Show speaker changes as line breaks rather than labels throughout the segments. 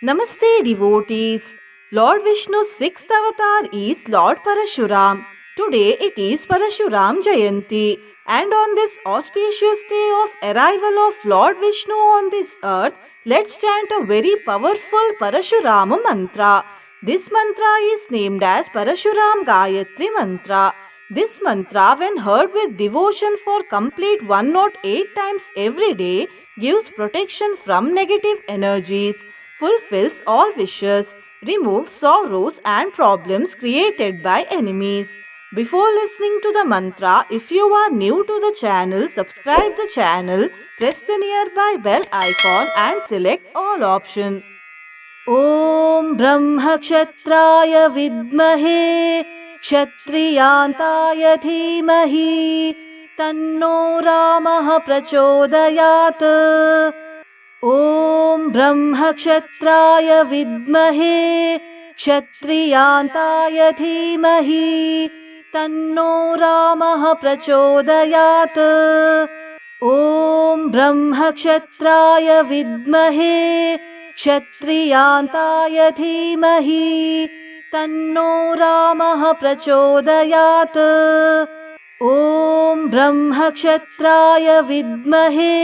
Namaste devotees. Lord Vishnu's sixth avatar is Lord Parashuram. Today it is Parashuram Jayanti, and on this auspicious day of arrival of Lord Vishnu on this earth, let's chant a very powerful Parashurama mantra. This mantra is named as Parashuram Gayatri mantra. This mantra, when heard with devotion for complete 108 times every day, gives protection from negative energies, fulfills all wishes, removes sorrows and problems created by enemies. Before listening to the mantra, if you are new to the channel, subscribe the channel, press the nearby bell icon and select all option. ॐ ब्रह्मक्षत्राय विद्महे क्षत्रियान्ताय धीमहि तन्नो रामः प्रचोदयात्। ॐ ब्रह्मक्षत्राय विद्महे क्षत्रियान्ताय धीमहि तन्नो रामः प्रचोदयात्। ॐ ब्रह्मक्षत्राय विद्महे क्षत्रियान्ताय धीमहि तन्नो रामः प्रचोदयात्। ॐ ब्रह्मक्षत्राय विद्महे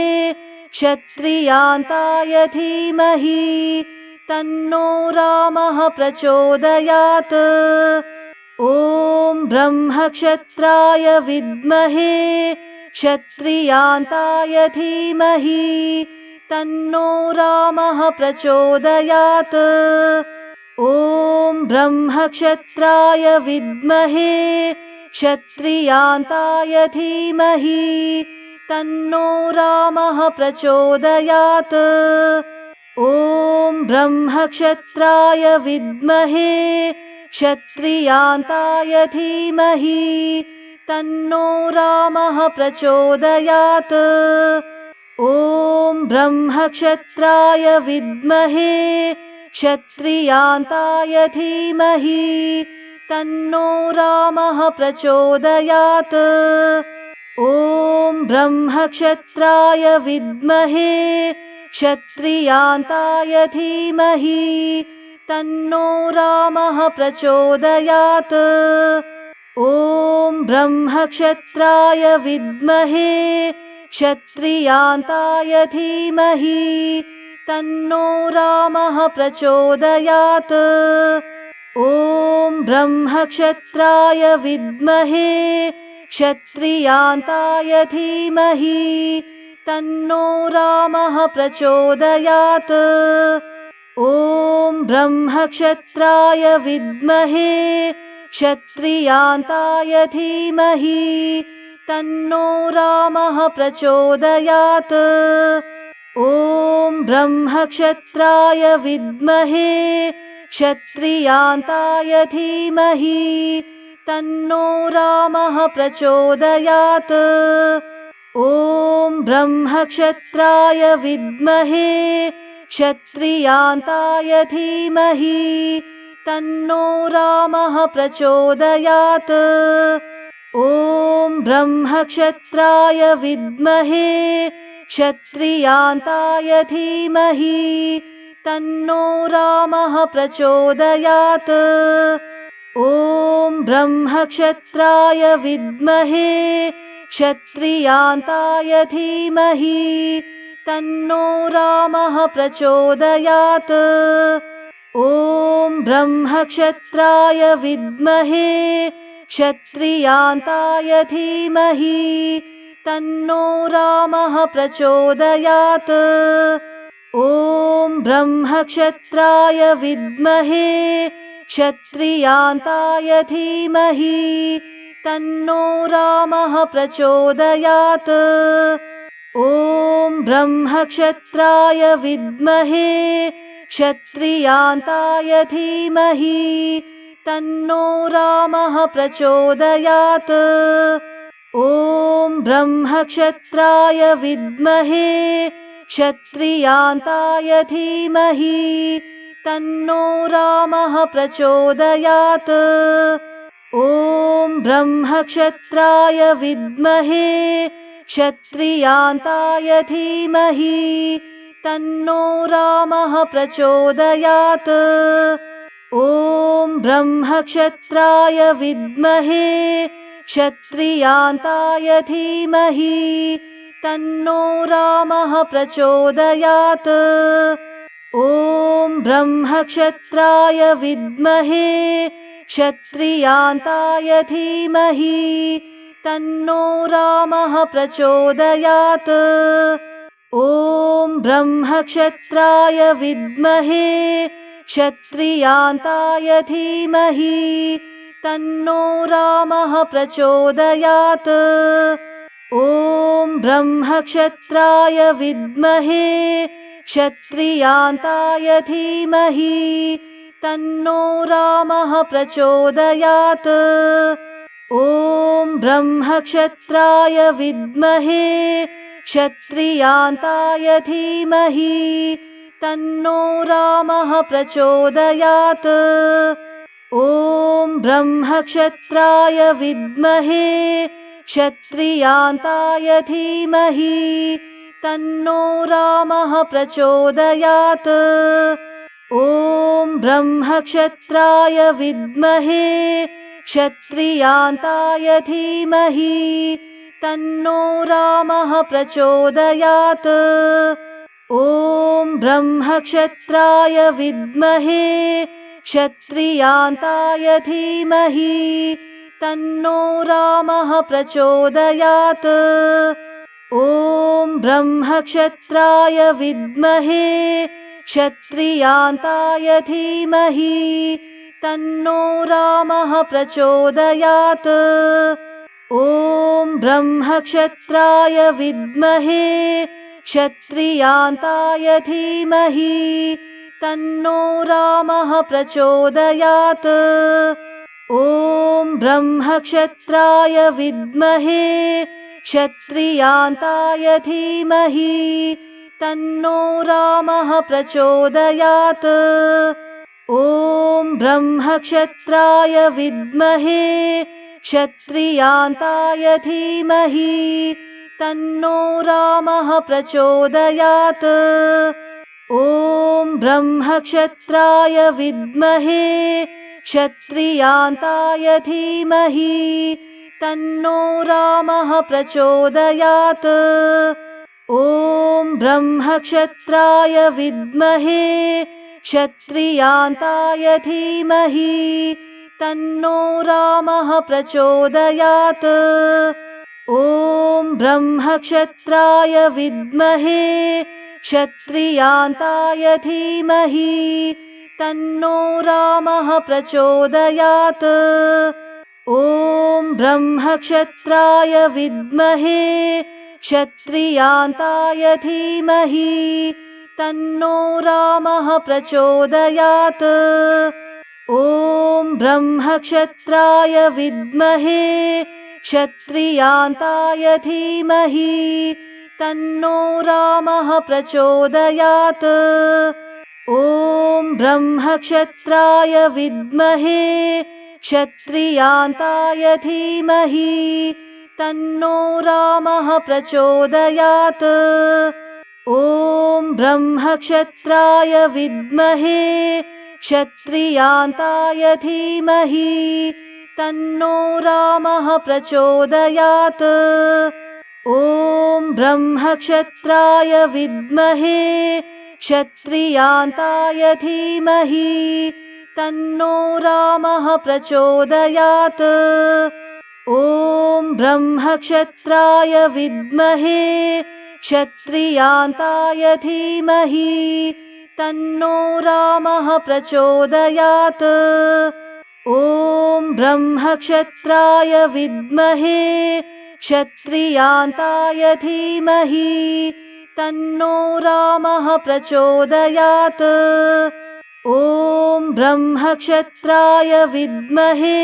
क्षत्रियान्ताय धीमहि तन्नो रामः प्रचोदयात्। ॐ ब्रह्मक्षत्राय विद्महे क्षत्रियान्ताय धीमहि तन्नो रामः प्रचोदयात्। ॐ ब्रह्मक्षत्राय विद्महे क्षत्रियान्ताय धीमहि तन्नो रामः प्रचोदयात्। ॐ ब्रह्मक्षत्राय विद्महे क्षत्रियान्ताय धीमहि तन्नो रामः प्रचोदयात्। ॐ ब्रह्मक्षत्राय विद्महे क्षत्रियान्ताय धीमहि तन्नो रामः प्रचोदयात्। ॐ ब्रह्मक्षत्राय विद्महे क्षत्रियान्ताय धीमहि तन्नो रामः प्रचोदयात्। ॐ ब्रह्मक्षत्राय विद्महे क्षत्रियान्ताय धीमहि तन्नो रामः प्रचोदयात्। ॐ ब्रह्मक्षत्राय विद्महे क्षत्रियान्ताय धीमहि तन्नो रामः प्रचोदयात्। ॐ ब्रह्मक्षत्राय विद्महे क्षत्रियान्ताय धीमहि तन्नो रामः प्रचोदयात्। ॐ ब्रह्मक्षत्राय विद्महे क्षत्रियान्ताय धीमहि तन्नो रामः प्रचोदयात्। ॐ ब्रह्मक्षत्राय विद्महे क्षत्रियान्ताय धीमहि तन्नो रामः प्रचोदयात्। ॐ ब्रह्मक्षत्राय विद्महे क्षत्रियान्ताय धीमहि तन्नो रामः प्रचोदयात्। ॐ ब्रह्मक्षत्राय विद्महे क्षत्रियान्ताय धीमहि तन्नो रामः प्रचोदयात्। ॐ ब्रह्मक्षत्राय विद्महे क्षत्रियान्ताय धीमहि तन्नो रामः प्रचोदयात्। ॐ ब्रह्मक्षत्राय विद्महे क्षत्रियान्ताय धीमहि तन्नो रामः प्रचोदयात्। ॐ ब्रह्मक्षत्राय विद्महे क्षत्रियान्ताय धीमहि तन्नो रामः प्रचोदयात्। ॐ ब्रह्मक्षत्राय विद्महे क्षत्रियान्ताय धीमहि तन्नो रामः प्रचोदयात्। ॐ ब्रह्मक्षत्राय विद्महे क्षत्रियान्ताय धीमहि तन्नो रामः प्रचोदयात्। ॐ ब्रह्मक्षत्राय विद्महे क्षत्रियान्ताय धीमहि तन्नो रामः प्रचोदयात्। ॐ ब्रह्मक्षत्राय विद्महे क्षत्रियान्ताय धीमहि तन्नो रामः प्रचोदयात्। ॐ ब्रह्मक्षत्राय विद्महे क्षत्रियान्ताय धीमहि तन्नो रामः प्रचोदयात्। ॐ ब्रह्मक्षत्राय विद्महे क्षत्रियान्ताय धीमहि तन्नो रामः प्रचोदयात्। ॐ ब्रह्मक्षत्राय विद्महे क्षत्रियान्ताय धीमहि तन्नो रामः प्रचोदयात्। ॐ ब्रह्मक्षत्राय विद्महे क्षत्रियान्ताय धीमहि तन्नो रामः प्रचोदयात्। ॐ ब्रह्मक्षत्राय विद्महे क्षत्रियान्ताय धीमहि तन्नो रामः प्रचोदयात्। ॐ ब्रह्मक्षत्राय विद्महे क्षत्रियान्ताय धीमहि तन्नो रामः प्रचोदयात्। ॐ ब्रह्मक्षत्राय विद्महे क्षत्रियान्ताय धीमहि तन्नो रामः प्रचोदयात्। ॐ ब्रह्मक्षत्राय विद्महे क्षत्रियान्ताय धीमहि तन्नो रामः प्रचोदयात्। ॐ ब्रह्मक्षत्राय विद्महे क्षत्रियान्ताय धीमहि तन्नो रामः प्रचोदयात्। ॐ ब्रह्मक्षत्राय विद्महे क्षत्रियान्ताय धीमहि तन्नो रामः प्रचोदयात्। ॐ ब्रह्मक्षत्राय विद्महे क्षत्रियान्ताय धीमहि तन्नो रामः प्रचोदयात्। ॐ ब्रह्मक्षत्राय विद्महे क्षत्रियान्ताय धीमहि तन्नो रामः प्रचोदयात्। ॐ ब्रह्मक्षत्राय विद्महे क्षत्रियान्ताय धीमहि तन्नो रामः प्रचोदयात्। ॐ ब्रह्मक्षत्राय विद्महे क्षत्रियान्ताय धीमहि तन्नो रामः प्रचोदयात्। ॐ ब्रह्मक्षत्राय विद्महे क्षत्रियान्ताय धीमहि तन्नो रामः प्रचोदयात्। ॐ ब्रह्मक्षत्राय विद्महे क्षत्रियान्ताय धीमहि तन्नो रामः प्रचोदयात्। ॐ ब्रह्मक्षत्राय विद्महे क्षत्रियान्ताय धीमहि तन्नो रामः प्रचोदयात्। ॐ ब्रह्मक्षत्राय विद्महे क्षत्रियान्ताय धीमहि तन्नो रामः प्रचोदयात्। ॐ ब्रह्मक्षत्राय विद्महे क्षत्रियान्ताय धीमहि तन्नो रामः प्रचोदयात्। ॐ ब्रह्मक्षत्राय विद्महे क्षत्रियान्ताय धीमहि तन्नो रामः प्रचोदयात्। ॐ ब्रह्मक्षत्राय विद्महे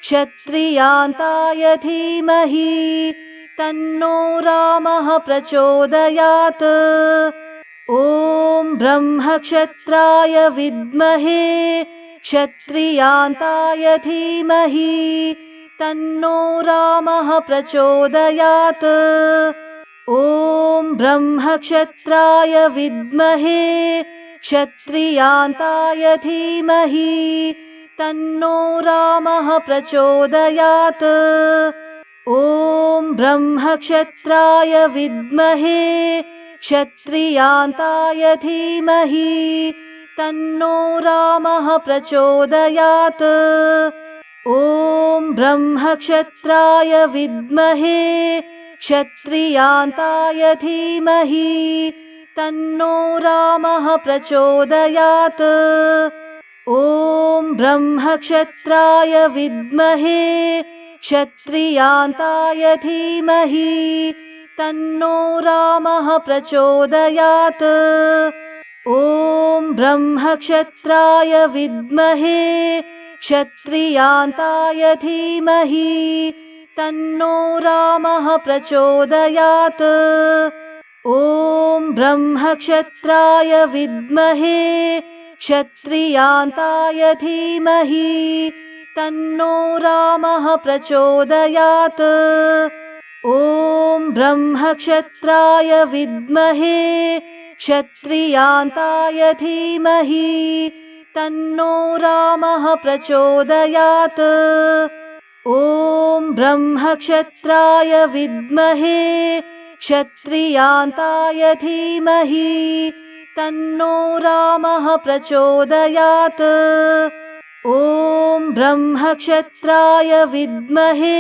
क्षत्रियान्ताय धीमहि तन्नो रामः प्रचोदयात्। ॐ ब्रह्मक्षत्राय विद्महे क्षत्रियान्ताय धीमहि तन्नो रामः प्रचोदयात्। ॐ ब्रह्मक्षत्राय विद्महे क्षत्रियान्ताय धीमहि तन्नो रामः प्रचोदयात्। ॐ ब्रह्मक्षत्राय विद्महे क्षत्रियान्ताय धीमहि तन्नो रामः प्रचोदयात्। ॐ ब्रह्मक्षत्राय विद्महे क्षत्रियान्ताय धीमहि तन्नो रामः प्रचोदयात्। ॐ ब्रह्मक्षत्राय विद्महे क्षत्रियान्ताय धीमहि तन्नो रामः प्रचोदयात्। ॐ ब्रह्मक्षत्राय विद्महे क्षत्रियान्ताय धीमहि तन्नो रामः प्रचोदयात्। ॐ ब्रह्मक्षत्राय विद्महे क्षत्रियान्ताय धीमहि तन्नो रामः प्रचोदयात्। ॐ ब्रह्मक्षत्राय विद्महे क्षत्रियान्ताय धीमहि तन्नो रामः प्रचोदयात्। ॐ ब्रह्मक्षत्राय विद्महे क्षत्रियान्ताय धीमहि तन्नो रामः प्रचोदयात्। ॐ ब्रह्मक्षत्राय विद्महे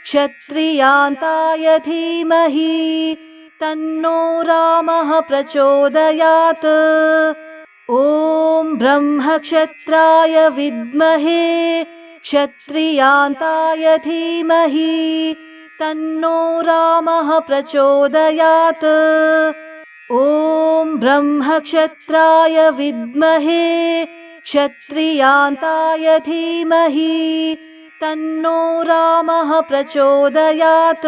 क्षत्रियान्ताय धीमहि तन्नो रामः प्रचोदयात्। ॐ ब्रह्मक्षत्राय विद्महे क्षत्रियान्ताय धीमहि तन्नो रामः प्रचोदयात्। ॐ ब्रह्मक्षत्राय विद्महे क्षत्रियान्ताय धीमहि तन्नो रामः प्रचोदयात्।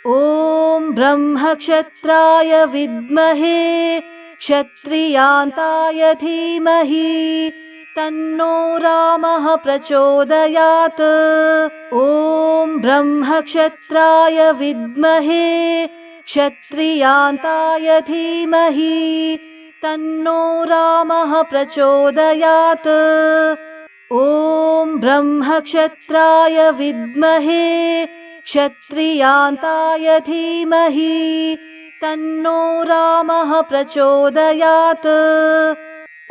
ॐ ब्रह्मक्षत्राय विद्महे क्षत्रियान्ताय धीमहि तन्नो रामः प्रचोदयात्। ॐ ब्रह्मक्षत्राय विद्महे क्षत्रियान्ताय धीमहि तन्नो रामः प्रचोदयात्। ॐ ब्रह्मक्षत्राय विद्महे क्षत्रियान्ताय धीमहि तन्नो रामः प्रचोदयात्।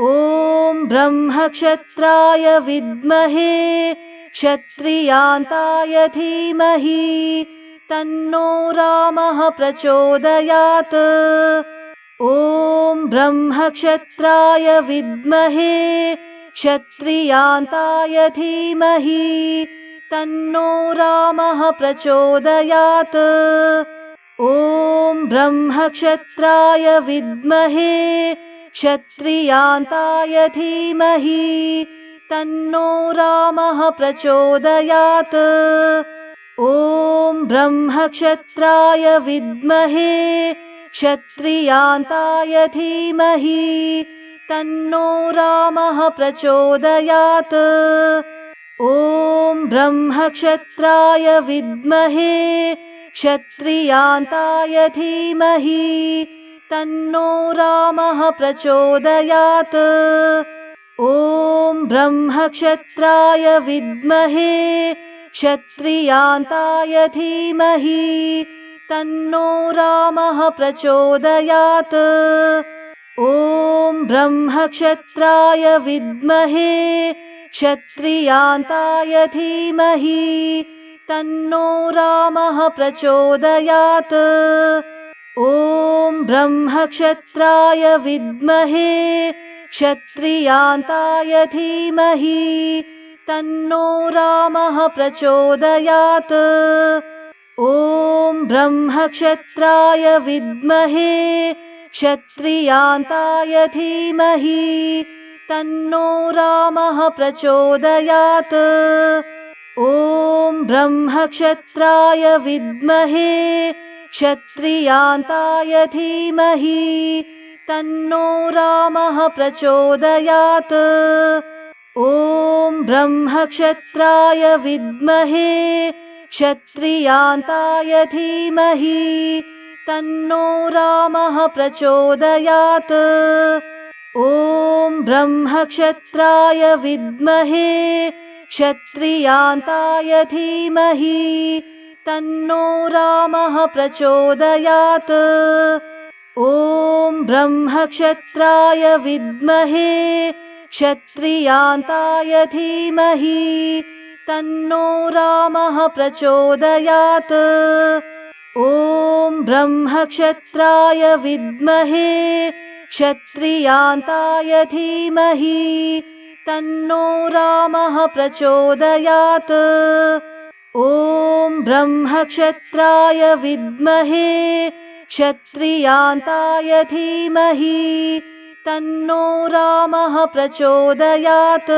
ॐ ब्रह्मक्षत्राय विद्महे क्षत्रियान्ताय धीमहि तन्नो रामः प्रचोदयात्। ॐ ब्रह्मक्षत्राय विद्महे क्षत्रियान्ताय धीमहि तन्नो रामः प्रचोदयात्। ॐ ब्रह्मक्षत्राय विद्महे क्षत्रियान्ताय धीमहि तन्नो रामः प्रचोदयात्। ॐ ब्रह्मक्षत्राय विद्महे क्षत्रियान्ताय धीमहि तन्नो रामः प्रचोदयात्। ॐ ब्रह्मक्षत्राय विद्महे क्षत्रियान्ताय धीमहि तन्नो रामः प्रचोदयात्। ॐ ब्रह्मक्षत्राय विद्महे क्षत्रियान्ताय धीमहि तन्नो रामः प्रचोदयात्। ॐ ब्रह्मक्षत्राय विद्महे क्षत्रियान्ताय धीमहि तन्नो रामः प्रचोदयात्। ॐ ब्रह्मक्षत्राय विद्महे क्षत्रियान्ताय धीमहि तन्नो रामः प्रचोदयात्। ॐ ब्रह्मक्षत्राय विद्महे क्षत्रियान्ताय धीमहि तन्नो रामः प्रचोदयात्। ॐ ब्रह्मक्षत्राय विद्महे क्षत्रियान्ताय धीमहि तन्नो रामः प्रचोदयात्। ॐ ब्रह्मक्षत्राय विद्महे क्षत्रियान्ताय धीमहि तन्नो रामः प्रचोदयात्। ॐ ब्रह्मक्षत्राय विद्महे क्षत्रियान्ताय धीमहि तन्नो रामः प्रचोदयात्। ॐ ब्रह्मक्षत्राय विद्महे क्षत्रियान्ताय धीमहि तन्नो रामः प्रचोदयात्। ॐ ब्रह्मक्षत्राय विद्महे क्षत्रियान्ताय धीमहि तन्नो रामः प्रचोदयात्। ॐ ब्रह्मक्षत्राय विद्महे क्षत्रियान्ताय धीमहि तन्नो रामः प्रचोदयात्।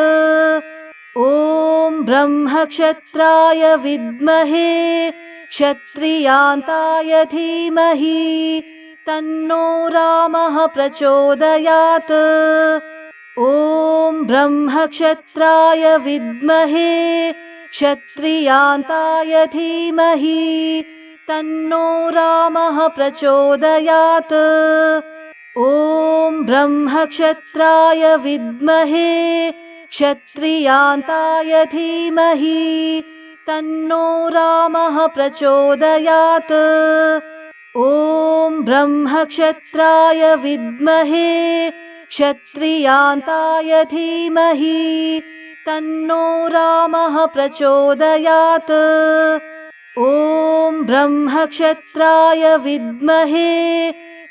ॐ ब्रह्मक्षत्राय विद्महे क्षत्रियान्ताय धीमहि तन्नो रामः प्रचोदयात्। ॐ ब्रह्मक्षत्राय विद्महे क्षत्रियान्ताय धीमहि तन्नो रामः प्रचोदयात्। ॐ ब्रह्मक्षत्राय विद्महे क्षत्रियान्ताय धीमहि तन्नो रामः प्रचोदयात्। ॐ ब्रह्मक्षत्राय विद्महे क्षत्रियान्ताय धीमहि तन्नो रामः प्रचोदयात्। ॐ ब्रह्मक्षत्राय विद्महे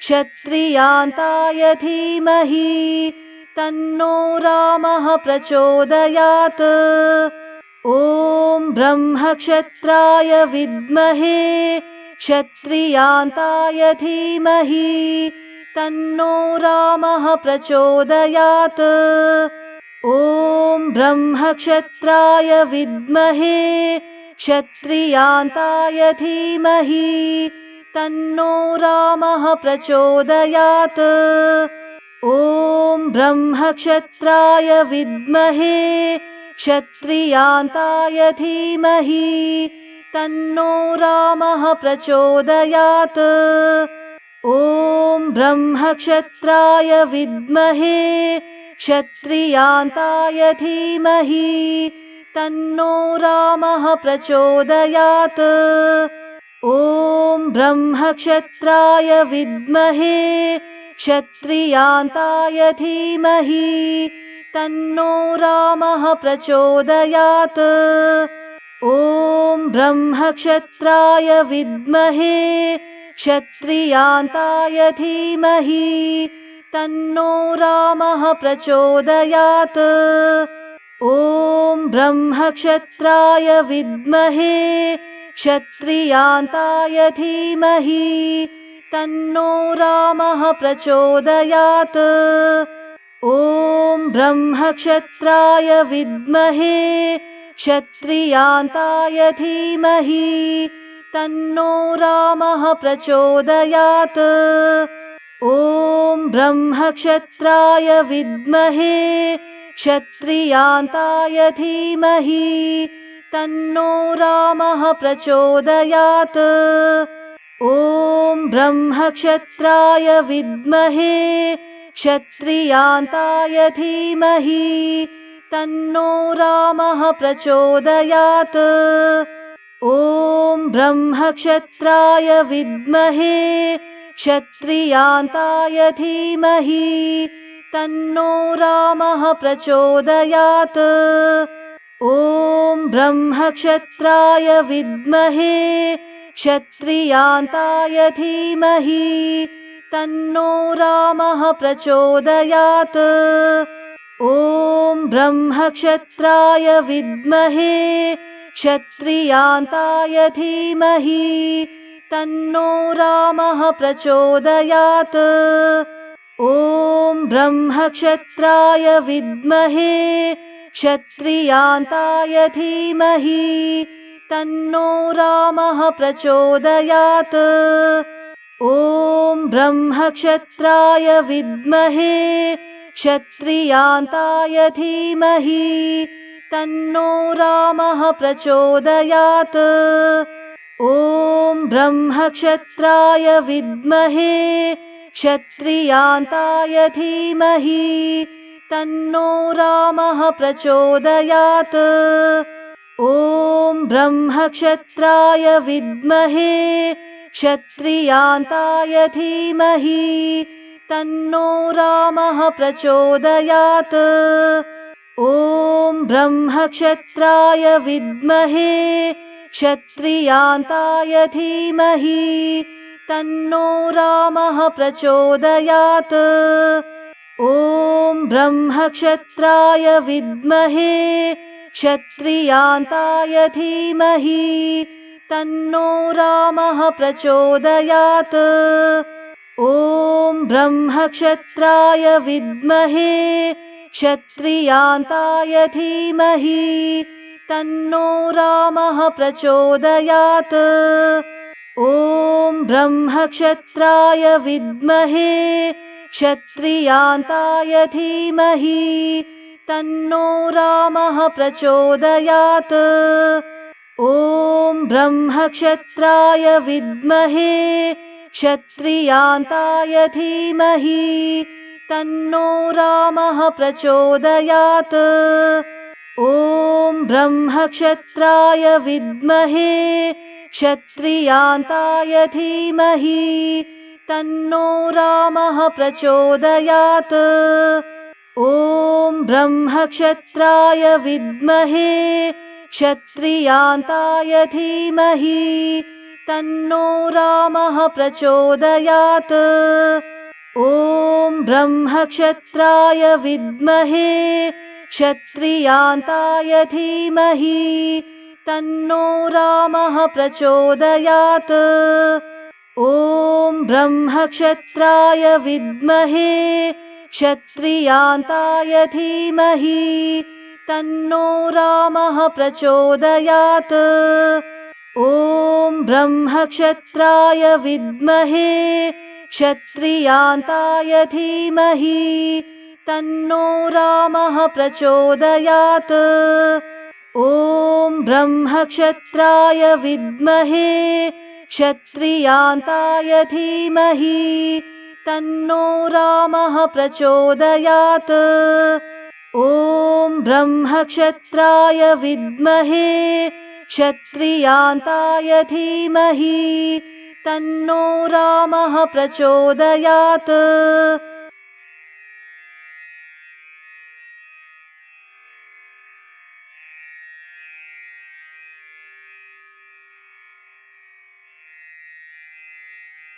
क्षत्रियान्ताय धीमहि तन्नो रामः प्रचोदयात्। ॐ ब्रह्मक्षत्राय विद्महे क्षत्रियान्ताय धीमहि तन्नो रामः प्रचोदयात्। ॐ ब्रह्मक्षत्राय विद्महे क्षत्रियान्ताय धीमहि तन्नो रामः प्रचोदयात्। ॐ ब्रह्मक्षत्राय विद्महे क्षत्रियान्ताय धीमहि तन्नो रामः प्रचोदयात्। ॐ ब्रह्मक्षत्राय विद्महे क्षत्रियान्ताय धीमहि तन्नो रामः प्रचोदयात्। ॐ ब्रह्मक्षत्राय विद्महे क्षत्रियान्ताय धीमहि तन्नो रामः प्रचोदयात्। ॐ ब्रह्मक्षत्राय विद्महे क्षत्रियान्ताय धीमहि तन्नो रामः प्रचोदयात्। ॐ ब्रह्मक्षत्राय विद्महे क्षत्रियान्ताय धीमहि तन्नो रामः प्रचोदयात्। ॐ ब्रह्मक्षत्राय विद्महे क्षत्रियान्ताय धीमहि तन्नो रामः प्रचोदयात्। ॐ ब्रह्मक्षत्राय विद्महे क्षत्रियान्ताय धीमहि तन्नो रामः प्रचोदयात्। ॐ ब्रह्मक्षत्राय विद्महे क्षत्रियान्ताय धीमहि तन्नो रामः प्रचोदयात्। ॐ ब्रह्मक्षत्राय विद्महे क्षत्रियान्ताय धीमहि तन्नो रामः प्रचोदयात्। ॐ ब्रह्मक्षत्राय विद्महे क्षत्रियान्ताय धीमहि तन्नो रामः प्रचोदयात्। ॐ ब्रह्मक्षत्राय विद्महे क्षत्रियान्ताय धीमहि तन्नो रामः प्रचोदयात्। ॐ ब्रह्मक्षत्राय विद्महे क्षत्रियान्ताय धीमहि तन्नो रामः प्रचोदयात्। ॐ ब्रह्मक्षत्राय विद्महे क्षत्रियान्ताय धीमहि तन्नो रामः प्रचोदयात्। ॐ ब्रह्मक्षत्राय विद्महे क्षत्रियान्ताय धीमहि तन्नो रामः प्रचोदयात्। ॐ ब्रह्मक्षत्राय विद्महे क्षत्रियान्ताय धीमहि तन्नो रामः प्रचोदयात्। ॐ ब्रह्मक्षत्राय विद्महे क्षत्रियान्ताय धीमहि तन्नो रामः प्रचोदयात्। ॐ ब्रह्मक्षत्राय विद्महे क्षत्रियान्ताय धीमहि तन्नो रामः प्रचोदयात्। ॐ ब्रह्मक्षत्राय विद्महे क्षत्रियान्ताय धीमहि तन्नो रामः प्रचोदयात्। ॐ ब्रह्मक्षत्राय विद्महे क्षत्रियान्ताय धीमहि तन्नो रामः प्रचोदयात्। ॐ ब्रह्मक्षत्राय विद्महे क्षत्रियान्ताय धीमहि तन्नो रामः प्रचोदयात्। ॐ ब्रह्मक्षत्राय विद्महे क्षत्रियान्ताय धीमहि तन्नो रामः प्रचोदयात्। ॐ ब्रह्मक्षत्राय विद्महे क्षत्रियान्ताय धीमहि तन्नो रामः प्रचोदयात्। ॐ ब्रह्मक्षत्राय विद्महे क्षत्रियान्ताय धीमहि तन्नो रामः प्रचोदयात्। ॐ ब्रह्मक्षत्राय विद्महे क्षत्रियान्ताय धीमहि तन्नो रामः प्रचोदयात्। ॐ ब्रह्मक्षत्राय विद्महे क्षत्रियान्ताय धीमहि तन्नो रामः प्रचोदयात्। ॐ ब्रह्मक्षत्राय विद्महे क्षत्रियान्ताय धीमहि तन्नो रामः प्रचोदयात्। ॐ ब्रह्मक्षत्राय विद्महे क्षत्रियान्ताय धीमहि तन्नो रामः प्रचोदयात्।